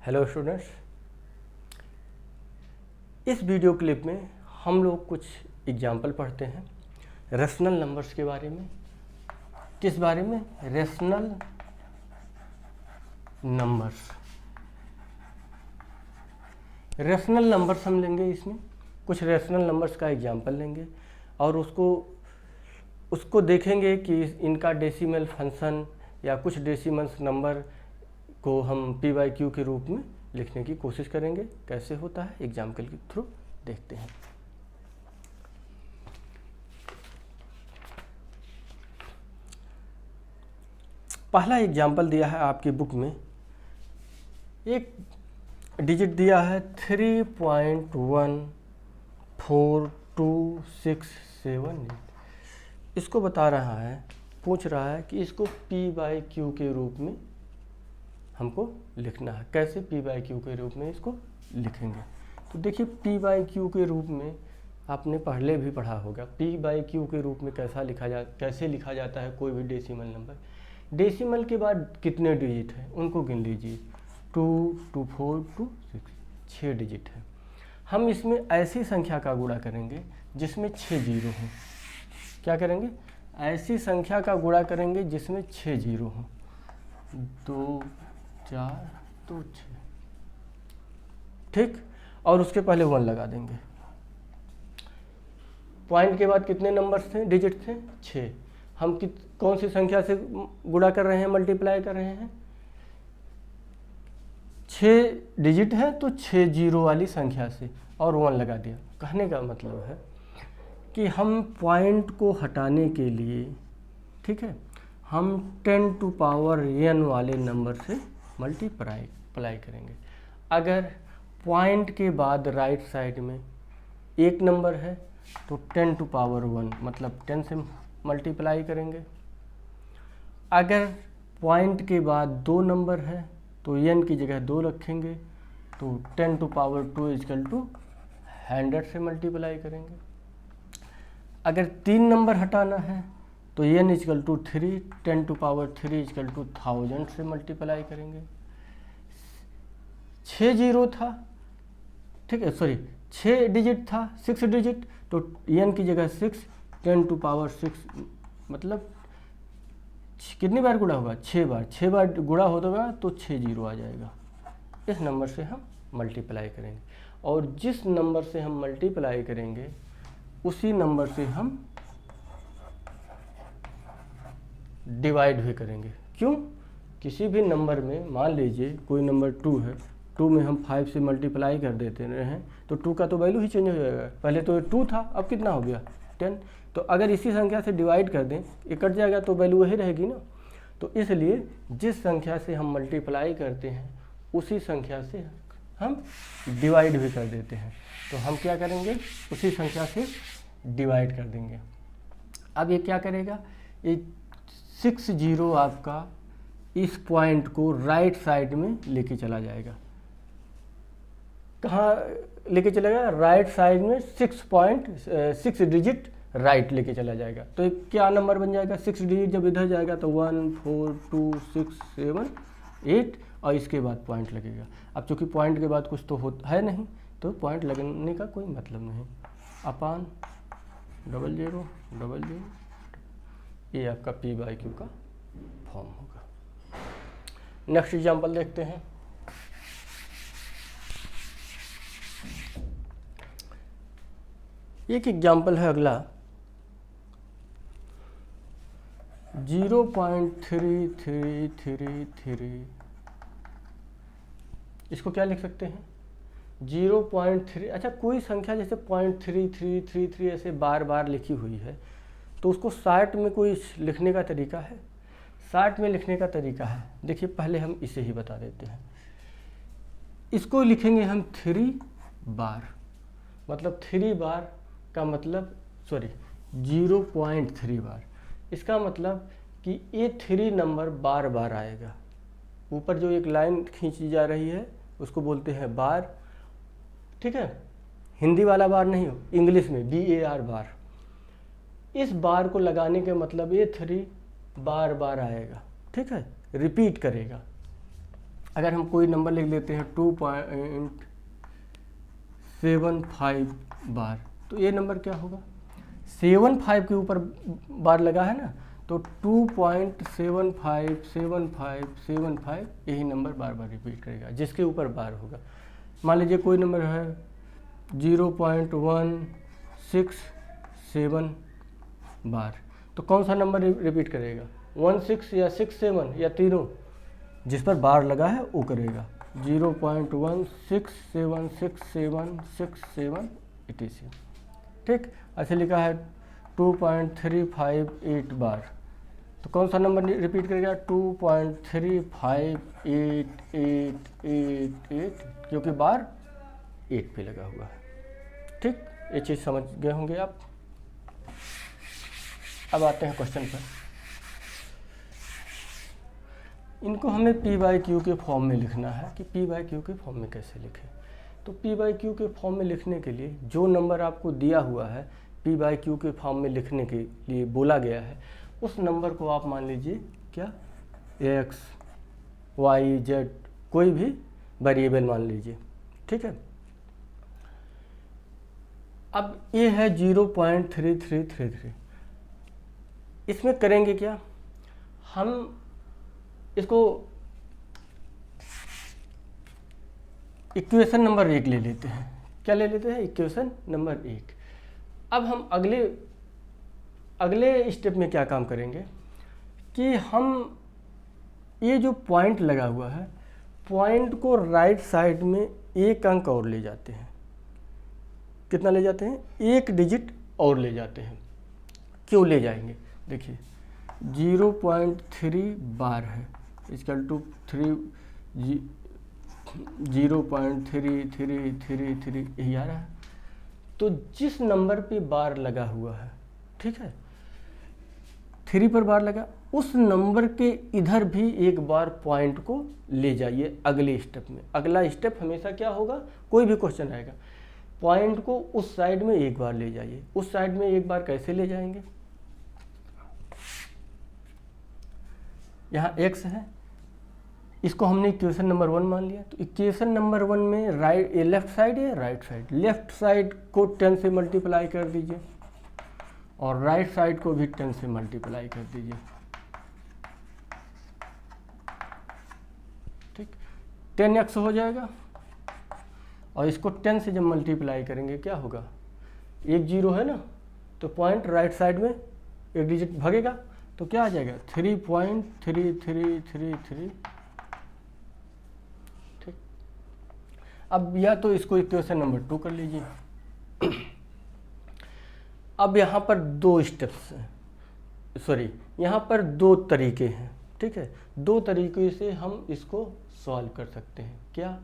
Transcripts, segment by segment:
Hello students, इस video clip में हम लोग कुछ एग्जाम्पल पढ़ते हैं रेशनल नंबर्स के बारे में। किस बारे में? Rational numbers. रेशनल नंबर्स हम लेंगे, इसमें कुछ रेशनल नंबर्स का एग्जाम्पल लेंगे और उसको देखेंगे कि इनका डेसिमल फंक्शन या कुछ डेसिमल्स नंबर को हम p/q के रूप में लिखने की कोशिश करेंगे। कैसे होता है एग्जाम्पल के थ्रू देखते हैं। पहला एग्जाम्पल दिया है आपकी बुक में, एक डिजिट दिया है 3.142678। इसको बता रहा है, पूछ रहा है कि इसको p/q के रूप में हमको लिखना है। कैसे p/q के रूप में इसको लिखेंगे? तो देखिए, p/q के रूप में आपने पहले भी पढ़ा होगा। p/q के रूप में कैसे लिखा जाता है कोई भी डेसिमल नंबर। डेसिमल के बाद कितने डिजिट हैं उनको गिन लीजिए, 2, 2, 4, 2, 6, 6 डिजिट है। हम इसमें ऐसी संख्या का गुणा करेंगे जिसमें 6 जीरो हों। क्या करेंगे? ऐसी संख्या का गुणा करेंगे जिसमें 6 जीरो हों। 2, 4, 2, 6, ठीक। और उसके पहले 1 लगा देंगे। पॉइंट के बाद कितने नंबर्स थे, डिजिट थे? 6। हम कौन सी संख्या से गुणा कर रहे हैं, मल्टीप्लाई कर रहे हैं? 6 डिजिट है तो 6 जीरो वाली संख्या से, और 1 लगा दिया। कहने का मतलब है कि हम पॉइंट को हटाने के लिए, ठीक है, हम 10 टू पावर n वाले नंबर से मल्टीप्लाई करेंगे। अगर पॉइंट के बाद राइट साइड में एक नंबर है तो 10 टू पावर 1 मतलब 10 से मल्टीप्लाई करेंगे। अगर पॉइंट के बाद 2 नंबर है तो n की जगह 2 रखेंगे, तो 10 टू पावर 2 इक्वल टू 100 से मल्टीप्लाई करेंगे। अगर 3 नंबर हटाना है तो n equal to 3, 10 to power 3 equal to 1000 से मल्टीप्लाई करेंगे। 6 जीरो था, ठीक है, सॉरी 6 डिजिट था, 6 डिजिट, तो n की जगह 6, 10 टू पावर 6 मतलब कितनी बार गुणा होगा? 6 बार। 6 बार गुणा होगा तो 6 जीरो आ जाएगा। इस नंबर से हम मल्टीप्लाई करेंगे, और जिस नंबर से हम मल्टीप्लाई करेंगे उसी नंबर से हम डिवाइड भी करेंगे। क्यों? किसी भी नंबर में मान लीजिए कोई नंबर 2 है, 2 में हम 5 से मल्टीप्लाई कर देते हैं तो 2 का तो वैल्यू ही चेंज हो जाएगा। पहले तो 2 था, अब कितना हो गया? 10। तो अगर इसी संख्या से डिवाइड कर दें, ये कट जाएगा तो वैल्यू वही रहेगी ना। तो इसलिए जिस संख्या से हम मल्टीप्लाई करते हैं उसी संख्या से हम डिवाइड भी कर देते हैं। तो हम क्या करेंगे? उसी संख्या से डिवाइड कर देंगे। अब ये क्या करेगा? ये 6 जीरो आपका इस पॉइंट को राइट साइड में लेके चला जाएगा। कहाँ लेके चलेगा? राइट साइड में 6 डिजिट राइट लेके चला जाएगा। तो क्या नंबर बन जाएगा? 6 डिजिट जब इधर जाएगा तो 1, 4, 2, 6, 7, 8 और इसके बाद पॉइंट लगेगा। अब चूँकि पॉइंट के बाद कुछ तो है नहीं, तो पॉइंट लगने का कोई मतलब नहीं। अपान 0000, ये आपका p/q का फॉर्म होगा। नेक्स्ट एग्जाम्पल देखते हैं। एक एग्जाम्पल है अगला 0.3333। इसको क्या लिख सकते हैं? 0.3। अच्छा, कोई संख्या जैसे 0.3333 ऐसे बार बार लिखी हुई है तो उसको शार्ट में कोई लिखने का तरीका है? शार्ट में लिखने का तरीका है, देखिए पहले हम इसे ही बता देते हैं। इसको लिखेंगे हम 3 बार, मतलब 3 बार का मतलब 0.3 बार। इसका मतलब कि ये 3 नंबर बार बार आएगा। ऊपर जो एक लाइन खींची जा रही है उसको बोलते हैं बार, ठीक है। हिंदी वाला बार नहीं हो, इंग्लिश में BAR बार। इस बार को लगाने के मतलब ये 3 बार बार आएगा, ठीक है, रिपीट करेगा। अगर हम कोई नंबर लिख लेते हैं 2.75 बार, तो ये नंबर क्या होगा, 75 के ऊपर बार लगा है ना, तो 2.75 यही नंबर बार बार रिपीट करेगा जिसके ऊपर बार होगा। मान लीजिए कोई नंबर है 0.167 बार, तो कौन सा नंबर रिपीट करेगा, 16 या 67 या तीनों, जिस पर बार लगा है वो करेगा। 0.1676767 etc। ठीक, ऐसे लिखा है 2.358 बार, तो कौन सा नंबर रिपीट करेगा, 2.3588888, क्योंकि बार 8 पे लगा हुआ है। ठीक, ये चीज़ समझ गए होंगे आप। अब आते हैं क्वेश्चन पर। इनको हमें P/Q के फॉर्म में लिखना है कि P/Q के फॉर्म में कैसे लिखें। तो P/Q के फॉर्म में लिखने के लिए जो नंबर आपको दिया हुआ है, P/Q के फॉर्म में लिखने के लिए बोला गया है, उस नंबर को आप मान लीजिए क्या, x, y, z कोई भी वेरिएबल मान लीजिए। ठीक है, अब ये है 0.3333। इसमें करेंगे क्या, हम इसको इक्वेशन नंबर 1 ले लेते हैं। क्या ले लेते हैं, इक्वेशन नंबर 1। अब हम अगले स्टेप में क्या काम करेंगे कि हम ये जो पॉइंट लगा हुआ है, पॉइंट को राइट साइड में एक अंक और ले जाते हैं। कितना ले जाते हैं, एक डिजिट और ले जाते हैं। क्यों ले जाएंगे, देखिए 0.3 बार है, इक्वल टू 0.3333 यही आ रहा है। तो जिस नंबर पे बार लगा हुआ है, ठीक है, 3 पर बार लगा, उस नंबर के इधर भी एक बार पॉइंट को ले जाइए अगले स्टेप में। अगला स्टेप हमेशा क्या होगा, कोई भी क्वेश्चन आएगा, पॉइंट को उस साइड में एक बार ले जाइए। उस साइड में एक बार कैसे ले जाएंगे, यहाँ x है, इसको हमने इक्वेशन नंबर 1 मान लिया। तो इक्वेशन नंबर 1 में लेफ्ट साइड है, राइट साइड, लेफ्ट साइड को 10 से मल्टीप्लाई कर दीजिए और राइट साइड को भी 10 से मल्टीप्लाई कर दीजिए। ठीक, 10x हो जाएगा और इसको 10 से जब मल्टीप्लाई करेंगे क्या होगा, एक 0 है ना, तो पॉइंट राइट साइड में एक डिजिट भागेगा, तो क्या आ जाएगा 3.3333। ठीक, अब या तो इसको इक्वेशन नंबर 2 कर लीजिए। अब यहाँ पर 2 स्टेप्स हैं, सॉरी यहाँ पर 2 तरीके हैं। ठीक है, 2 तरीके से हम इसको सॉल्व कर सकते हैं। क्या,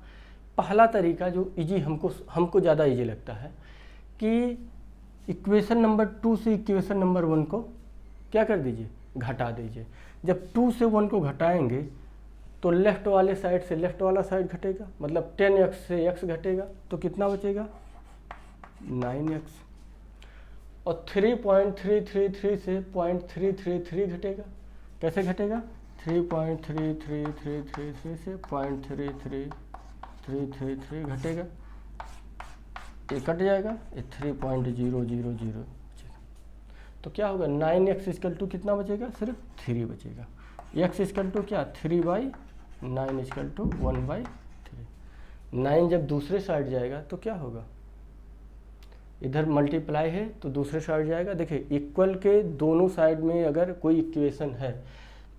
पहला तरीका जो इजी हमको ज़्यादा इजी लगता है कि इक्वेशन नंबर 2 से इक्वेशन नंबर 1 को क्या कर दीजिए, घटा दीजिए। जब 2 से 1 को घटाएंगे तो लेफ्ट वाले साइड से लेफ्ट वाला साइड घटेगा, मतलब 10x से x घटेगा, तो कितना बचेगा 9x, और 3.333 से 0.333 घटेगा। कैसे घटेगा, 3.3333 से 0.33333 घटेगा, ये कट जाएगा, ये 3.000। तो क्या होगा, 9x इक्वल टू कितना बचेगा, सिर्फ 3 बचेगा। x इक्वल टू क्या, 3/9 इक्वल टू 1/3। 9 जब दूसरे साइड जाएगा तो क्या होगा, इधर मल्टीप्लाई है तो दूसरे साइड जाएगा। देखिए इक्वल के दोनों साइड में अगर कोई इक्वेशन है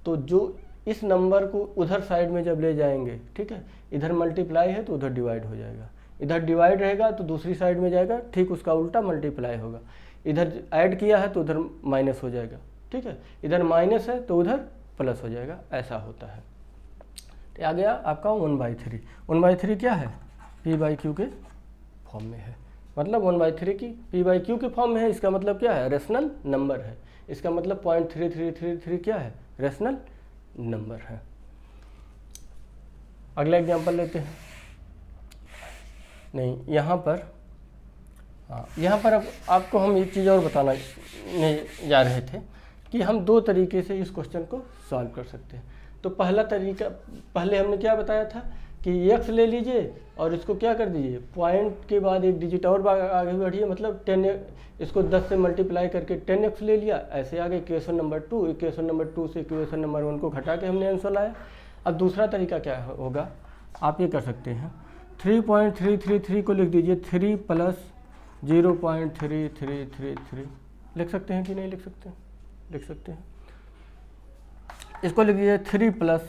तो जो इस नंबर को उधर साइड में जब ले जाएंगे, ठीक है, इधर मल्टीप्लाई है तो उधर डिवाइड हो जाएगा, इधर डिवाइड रहेगा तो दूसरी साइड में जाएगा, ठीक उसका उल्टा मल्टीप्लाई होगा। इधर ऐड किया है तो उधर माइनस हो जाएगा, ठीक है, इधर माइनस है तो उधर प्लस हो जाएगा, ऐसा होता है। तो आ गया आपका 1/3। 1/3 क्या है, P/Q के फॉर्म में है, मतलब 1/3 की P/Q के फॉर्म में है। इसका मतलब क्या है, रेशनल नंबर है। इसका मतलब 0.3333 क्या है, रेशनल नंबर है। अगला एग्जांपल लेते हैं। नहीं, यहाँ पर अब आपको हम एक चीज़ और बताना नहीं जा रहे थे कि हम 2 तरीके से इस क्वेश्चन को सॉल्व कर सकते हैं। तो पहला तरीका, पहले हमने क्या बताया था कि x ले लीजिए और इसको क्या कर दीजिए, पॉइंट के बाद एक डिजिट और आगे बढ़िए, मतलब 10, इसको 10 से मल्टीप्लाई करके 10x ले लिया। ऐसे आगे इक्वेशन नंबर 2, इक्वेशन नंबर 2 से इक्वेशन नंबर 1 को घटा के हमने आंसर लाया। अब दूसरा तरीका क्या होगा, आप ये कर सकते हैं 3.333 को लिख दीजिए 3 प्लस 0.3333, लिख सकते हैं कि नहीं लिख सकते हैं? लिख सकते हैं। इसको लिख दीजिए 3 प्लस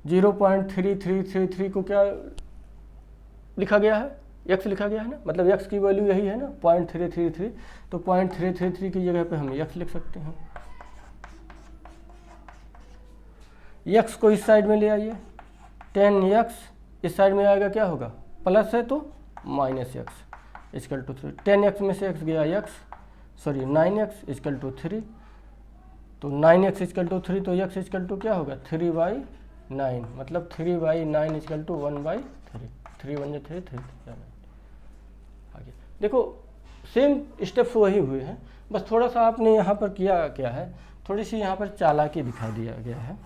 0.3333 को क्या लिखा गया है, x लिखा गया है ना, मतलब x की वैल्यू यही है ना 0.333, तो 0.333 की जगह पे हम x लिख सकते हैं। x को इस साइड में ले आइए, 10x इस साइड में आएगा, क्या होगा, प्लस है तो minus x equal to 3, 10x में से x गया सॉरी 9x इक्वल टू 3, तो 9x इक्वल टू 3, तो x इक्वल टू क्या होगा 3/9, मतलब 3/9 इक्वल टू 1/3, 3 1 3 3 आगे देखो सेम स्टेप्स वही हुए हैं, बस थोड़ा सा आपने यहाँ पर किया क्या है, थोड़ी सी यहाँ पर चालाकी दिखा दिया गया है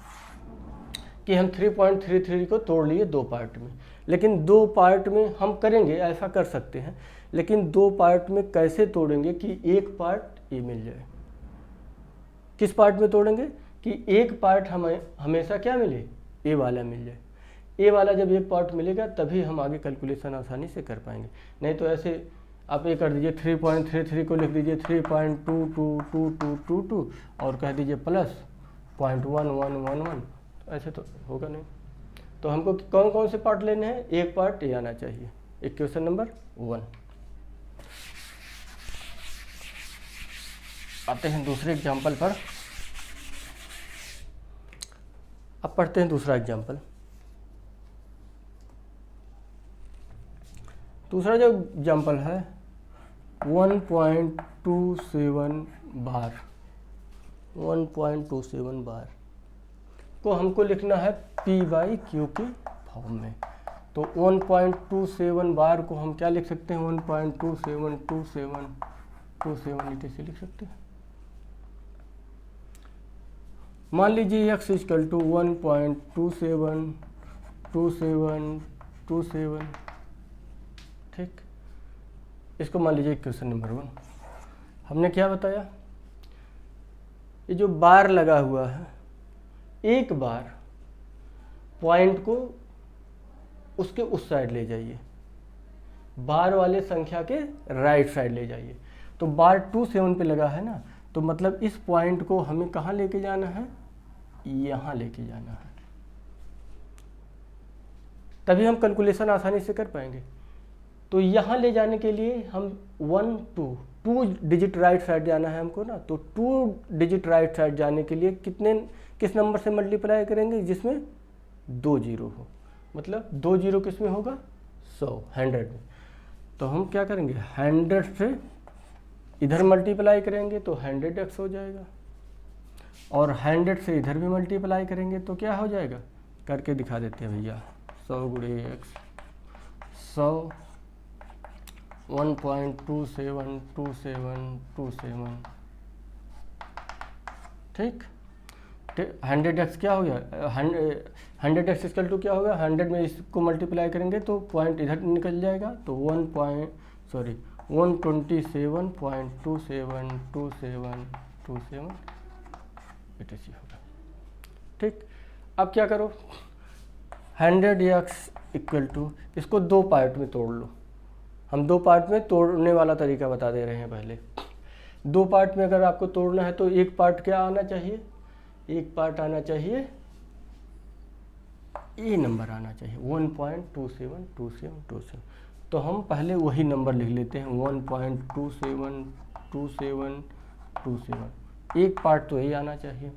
कि हम 3.33 को तोड़ लिए 2 पार्ट में, लेकिन 2 पार्ट में हम करेंगे, ऐसा कर सकते हैं, लेकिन 2 पार्ट में कैसे तोड़ेंगे कि एक पार्ट ये मिल जाए। किस पार्ट में तोड़ेंगे कि एक पार्ट हमें हमेशा क्या मिले, ए वाला मिल जाए। ए वाला जब एक पार्ट मिलेगा तभी हम आगे कैलकुलेशन आसानी से कर पाएंगे, नहीं तो ऐसे आप ये कर दीजिए 3.33 को लिख दीजिए 3.222222 और कह दीजिए प्लस 0.1111, ऐसे तो होगा नहीं। तो हमको कौन कौन से पार्ट लेने हैं, एक पार्ट ये आना चाहिए, इक्वेशन नंबर 1। आते हैं दूसरे एग्जाम्पल पर। अब पढ़ते हैं दूसरा एग्जाम्पल। दूसरा जो एग्जाम्पल है 1.27 बार, 1.27 बार को हमको लिखना है P/Q की फॉर्म में। तो 1.27 बार को हम क्या लिख सकते हैं, 1.272727 से लिख सकते हैं। मान लीजिए x इक्वल टू 1.272727, ठीक। इसको मान लीजिए इक्वेशन नंबर 1। हमने क्या बताया, ये जो बार लगा हुआ है, एक बार पॉइंट को उसके उस साइड ले जाइए, बार वाले संख्या के राइट साइड ले जाइए। तो बार 27 पे लगा है ना, तो मतलब इस पॉइंट को हमें कहाँ लेके जाना है, यहाँ लेके जाना है, तभी हम कैलकुलेशन आसानी से कर पाएंगे। तो यहाँ ले जाने के लिए हम 2 डिजिट राइट साइड जाना है हमको ना, तो 2 डिजिट राइट साइड जाने के लिए किस नंबर से मल्टीप्लाई करेंगे, जिसमें 2 जीरो हो, मतलब 2 जीरो किस में होगा, 100 में। तो हम क्या करेंगे, 100 से इधर मल्टीप्लाई करेंगे तो 100x हो जाएगा, और 100 से इधर भी मल्टीप्लाई करेंगे तो क्या हो जाएगा, करके दिखा देते हैं भैया, 100 गुणे x, 100 1.272727, ठीक। 100x क्या हो गया, 100x इक्वल टू क्या होगा, 100 में इसको मल्टीप्लाई करेंगे तो पॉइंट इधर निकल जाएगा, तो 127.272727 etc होगा, ठीक। अब क्या करो, 100x इक्वल टू, इसको 2 पार्ट में तोड़ लो। हम 2 पार्ट में तोड़ने वाला तरीका बता दे रहे हैं पहले। 2 पार्ट में अगर आपको तोड़ना है तो एक पार्ट क्या आना चाहिए, एक पार्ट आना चाहिए ये नंबर आना चाहिए 1.272727। तो हम पहले वही नंबर लिख लेते हैं 1.272727, एक पार्ट तो यही आना चाहिए।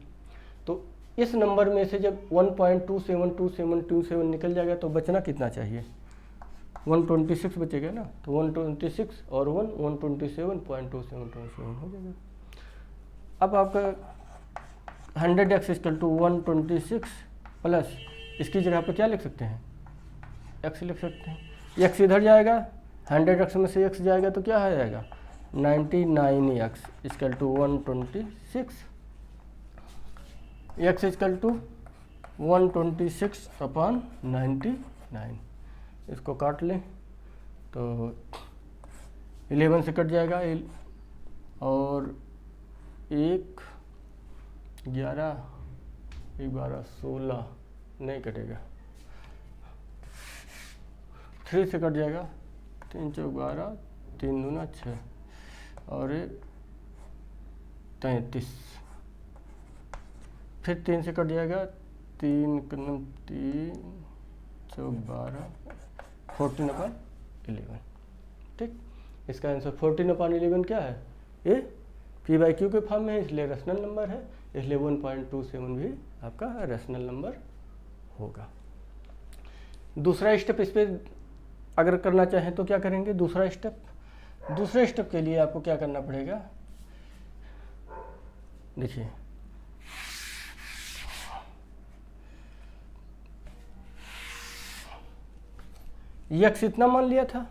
तो इस नंबर में से जब 1.272727 निकल जाएगा तो बचना कितना चाहिए, 126 बचेगा ना, तो 126 और 127.2727 हो जाएगा। अब आपका 100x इक्वल टू 126 प्लस इसकी जगह पर क्या लिख सकते हैं, x लिख सकते हैं। x इधर जाएगा, 100x में से x जाएगा तो क्या आ जाएगा, 99x equal to 126, x equal to 126/99। इसको काट लें तो 11 से कट जाएगा, और 1 11 12 16 नहीं कटेगा, 3 से कट जाएगा, 3 चौक 12, 3 दूना 6, और 33, फिर 3 से कट जाएगा, 3 चौक 12, 14/11। ठीक, इसका आंसर 14/11 क्या है? ये P/Q के फॉर्म में है, इसलिए रेशनल नंबर है, इसलिए 1.27 भी आपका रेशनल नंबर होगा। दूसरा स्टेप इस पर अगर करना चाहें तो क्या करेंगे? दूसरे स्टेप के लिए आपको क्या करना पड़ेगा? देखिए, x इतना मान लिया था,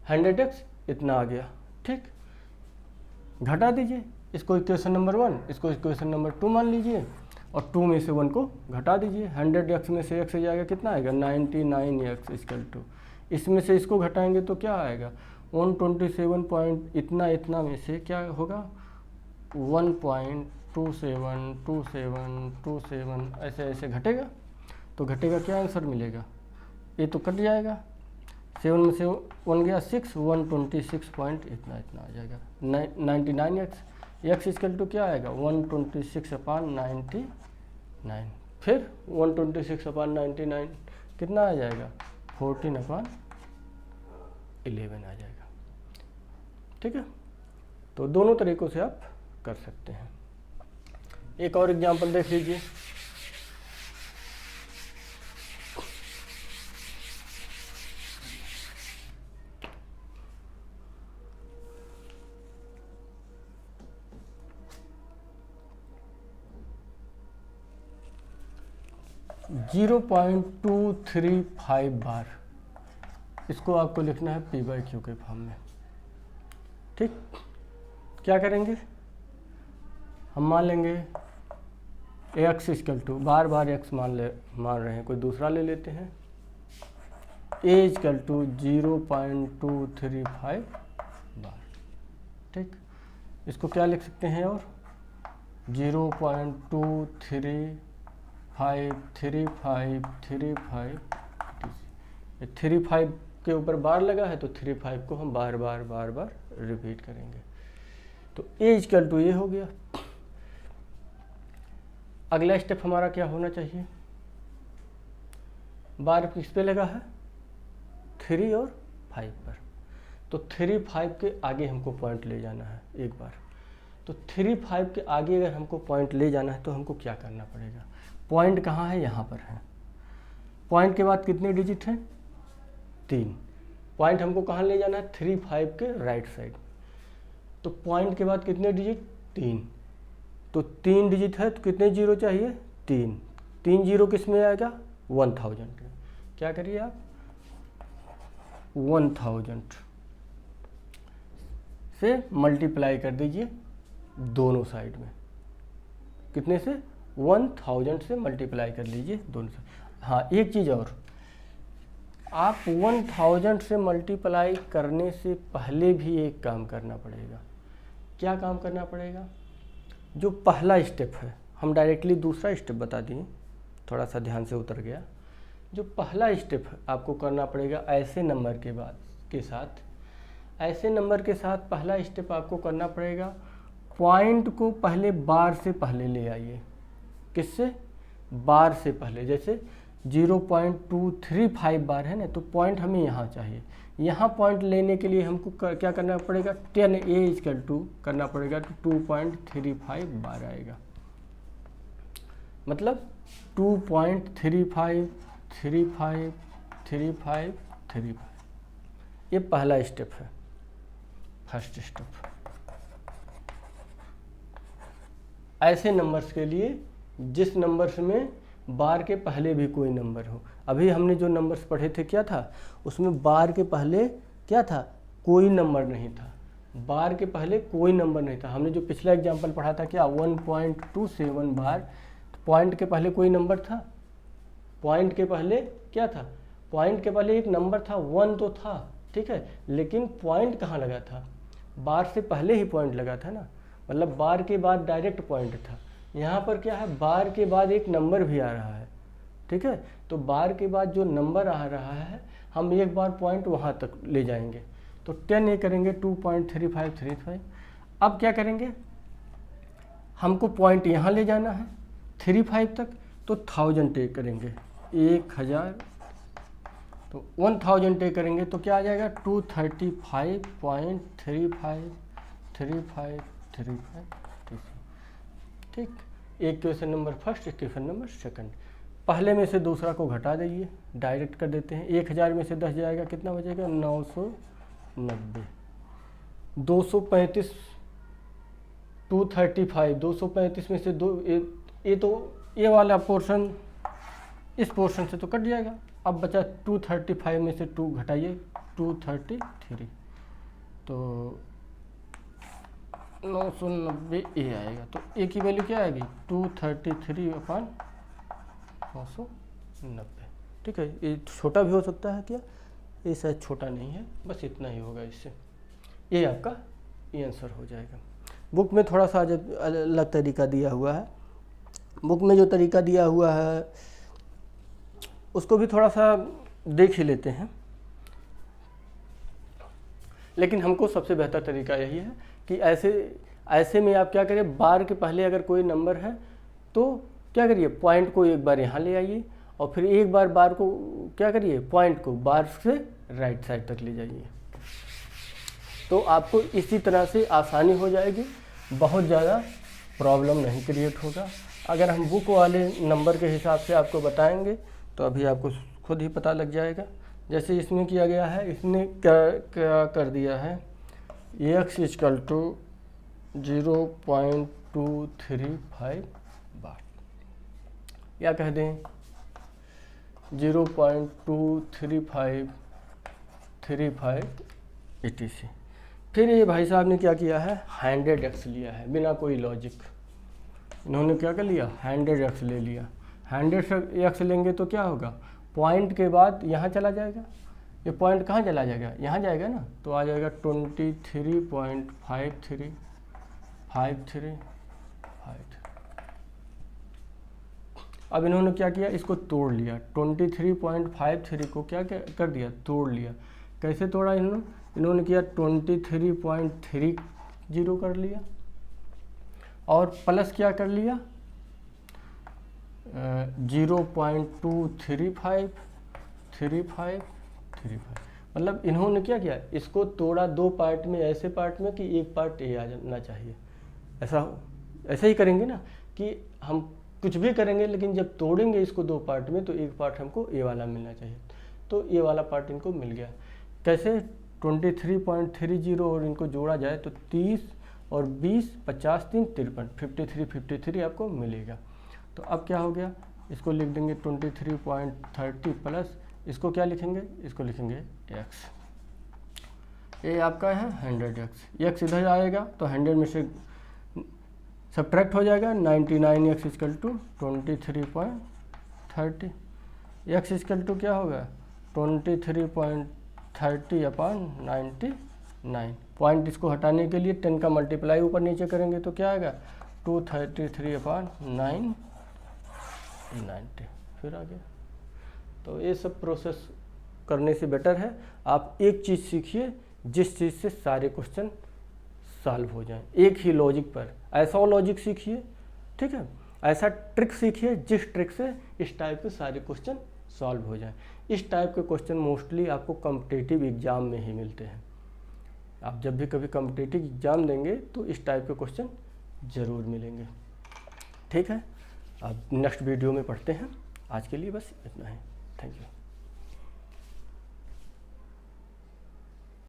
100x इतना आ गया। ठीक, घटा दीजिए, इसको इक्वेशन नंबर 1, इसको इक्वेशन नंबर 2 मान लीजिए, और 2 में से 1 को घटा दीजिए। 100x में से x जाएगा कितना आएगा? 99x इक्वल टू, इसमें से इसको घटाएंगे तो क्या आएगा? 127 पॉइंट इतना में से क्या होगा? 1.272727 ऐसे ऐसे घटेगा, तो घटेगा क्या आंसर मिलेगा? ये तो कट जाएगा, 7 में से 1 गया 6, 126 पॉइंट इतना आ जाएगा। 99x इक्वल टू क्या आएगा? 126/99। फिर 126/99 कितना आ जाएगा? 14/11 आ जाएगा। ठीक है, तो दोनों तरीक़ों से आप कर सकते हैं। एक और एग्जांपल देख लीजिए। (0.235 बार, इसको आपको लिखना है P/Q के फॉर्म में। ठीक, क्या करेंगे? हम मान लेंगे x इक्वल टू, बार x मान रहे हैं, कोई दूसरा ले लेते हैं, a इक्वल टू 0.235 बार। ठीक, इसको क्या लिख सकते हैं? और 0.235 35 के ऊपर बार लगा है, तो 35 को हम बार बार रिपीट करेंगे, तो a इक्वल टू ये हो गया। अगला स्टेप हमारा क्या होना चाहिए? बार किस पे लगा है? 3 और 5 पर, तो 3 5 के आगे हमको पॉइंट ले जाना है एक बार। तो 3 5 के आगे अगर हमको पॉइंट ले जाना है तो हमको क्या करना पड़ेगा? पॉइंट कहाँ है? यहाँ पर है। पॉइंट के बाद कितने डिजिट हैं? 3। पॉइंट हमको कहाँ ले जाना है? 3 5 के राइट साइड। तो पॉइंट के बाद कितने डिजिट? 3। तो 3 डिजिट है, तो कितने जीरो चाहिए? 3 जीरो किस में आएगा? 1000। क्या करिए आप? 1000 से मल्टीप्लाई कर दीजिए दोनों साइड में। कितने से? 1000 से मल्टीप्लाई कर लीजिए दोनों साइड। हाँ, एक चीज़ और, आप 1000 से मल्टीप्लाई करने से पहले भी एक काम करना पड़ेगा। क्या काम करना पड़ेगा? जो पहला स्टेप है, हम डायरेक्टली दूसरा स्टेप बता दिए, थोड़ा सा ध्यान से उतर गया। जो पहला स्टेप आपको करना पड़ेगा ऐसे नंबर के साथ पहला स्टेप आपको करना पड़ेगा, पॉइंट को पहले बार से पहले ले आइए। किससे? बार से पहले। जैसे 0.235 बार है ना, तो पॉइंट हमें यहाँ चाहिए। यहाँ पॉइंट लेने के लिए हमको क्या करना पड़ेगा? 10a इक्वल टू करना पड़ेगा, तो 2.35 बार आएगा। मतलब 2.35 35 35 35। ये पहला स्टेप है, फर्स्ट स्टेप। ऐसे नंबर्स के लिए जिस नंबर्स में बार के पहले भी कोई नंबर हो। अभी हमने जो नंबर्स पढ़े थे क्या था? उसमें बार के पहले क्या था? कोई नंबर नहीं था। बार के पहले कोई नंबर नहीं था। हमने जो पिछला एग्जांपल पढ़ा था क्या? 1.27 बार, पॉइंट के पहले कोई नंबर था? पॉइंट के पहले क्या था, पॉइंट के पहले एक नंबर था, 1 तो था, ठीक है, लेकिन पॉइंट कहाँ लगा था, बार से पहले ही पॉइंट लगा था ना, मतलब बार के बाद डायरेक्ट पॉइंट था। यहाँ पर क्या है, बार के बाद एक नंबर भी आ रहा है, ठीक है, तो बार के बाद जो नंबर आ रहा है हम एक बार पॉइंट वहाँ तक ले जाएंगे, तो 10 ये करेंगे 2.3535। अब क्या करेंगे, हमको पॉइंट यहाँ ले जाना है 35 तक, तो 1000 टेक करेंगे, 1000, तो 1000 टेक करेंगे तो क्या आ जाएगा 235.353535, ठीक। एक क्वेश्चन नंबर फर्स्ट, एक क्वेश्चन नंबर सेकंड। पहले में से दूसरा को घटा दीजिए, डायरेक्ट कर देते हैं। 1000 में से 10 जाएगा, कितना बचेगा 990। 235 235 235 में से दो, ये तो ये वाला पोर्शन इस पोर्शन से तो कट जाएगा। अब बचा 235 में से 2 घटाइए 233, तो 990 ये आएगा। तो ए की वैल्यू क्या आएगी 233/990, ठीक है। ये छोटा भी हो सकता है क्या, ये शायद छोटा नहीं है, बस इतना ही होगा इससे, ये आपका ये आंसर हो जाएगा। बुक में थोड़ा सा अलग तरीका दिया हुआ है, बुक में जो तरीका दिया हुआ है उसको भी थोड़ा सा देख ही लेते हैं, लेकिन हमको सबसे बेहतर तरीका यही है कि ऐसे में आप क्या करें, बार के पहले अगर कोई नंबर है तो क्या करिए, पॉइंट को एक बार यहाँ ले आइए और फिर एक बार बार को क्या करिए, पॉइंट को बार से राइट साइड तक ले जाइए, तो आपको इसी तरह से आसानी हो जाएगी, बहुत ज़्यादा प्रॉब्लम नहीं क्रिएट होगा। अगर हम बुक वाले नंबर के हिसाब से आपको बताएंगे तो अभी आपको खुद ही पता लग जाएगा। जैसे इसमें किया गया है, इसने क्या कर दिया है, x इक्वल टू 0.235 बार, या कह दें 0.23535 etc। फिर ये भाई साहब ने क्या किया है, 100x लिया है बिना कोई लॉजिक। इन्होंने क्या कर लिया, 100x ले लिया। 100x लेंगे तो क्या होगा, पॉइंट के बाद यहाँ चला जाएगा, ये पॉइंट कहाँ चला जाएगा, यहाँ जाएगा ना, तो आ जाएगा 23.5353। अब इन्होंने क्या किया, इसको तोड़ लिया, 23.53 को क्या कर दिया, तोड़ लिया। कैसे तोड़ा इन्होंने किया 23.30 कर लिया और प्लस क्या कर लिया 0.23535, मतलब इन्होंने क्या किया, इसको तोड़ा दो पार्ट में, ऐसे पार्ट में कि एक पार्ट ए आ जाना चाहिए। ऐसा ही करेंगे ना कि हम कुछ भी करेंगे, लेकिन जब तोड़ेंगे इसको दो पार्ट में तो एक पार्ट हमको ए वाला मिलना चाहिए, तो ये वाला पार्ट इनको मिल गया। कैसे 23.30 और इनको जोड़ा जाए तो 30 और 20 50 3 53 53 आपको मिलेगा। तो अब क्या हो गया, इसको लिख देंगे 23.30 प्लस इसको क्या लिखेंगे, इसको लिखेंगे x। ये आपका है 100x, x इधर आएगा तो 100 में से सब्ट्रैक्ट हो जाएगा, 99x equal to 23.30। x equal to क्या होगा 23.30/99। पॉइंट इसको हटाने के लिए 10 का मल्टीप्लाई ऊपर नीचे करेंगे तो क्या आएगा 233/990, फिर आ गया। तो ये सब प्रोसेस करने से बेटर है आप एक चीज़ सीखिए जिस चीज़ से सारे क्वेश्चन सॉल्व हो जाएं, एक ही लॉजिक पर। ऐसा लॉजिक सीखिए, ठीक है, ऐसा ट्रिक सीखिए जिस ट्रिक से इस टाइप के सारे क्वेश्चन सॉल्व हो जाएं। इस टाइप के क्वेश्चन मोस्टली आपको कॉम्पिटिटिव एग्जाम में ही मिलते हैं। आप जब भी कभी कॉम्पिटिटिव एग्जाम देंगे तो इस टाइप के क्वेश्चन ज़रूर मिलेंगे, ठीक है। अब नेक्स्ट वीडियो में पढ़ते हैं, आज के लिए बस इतना ही। Thank you.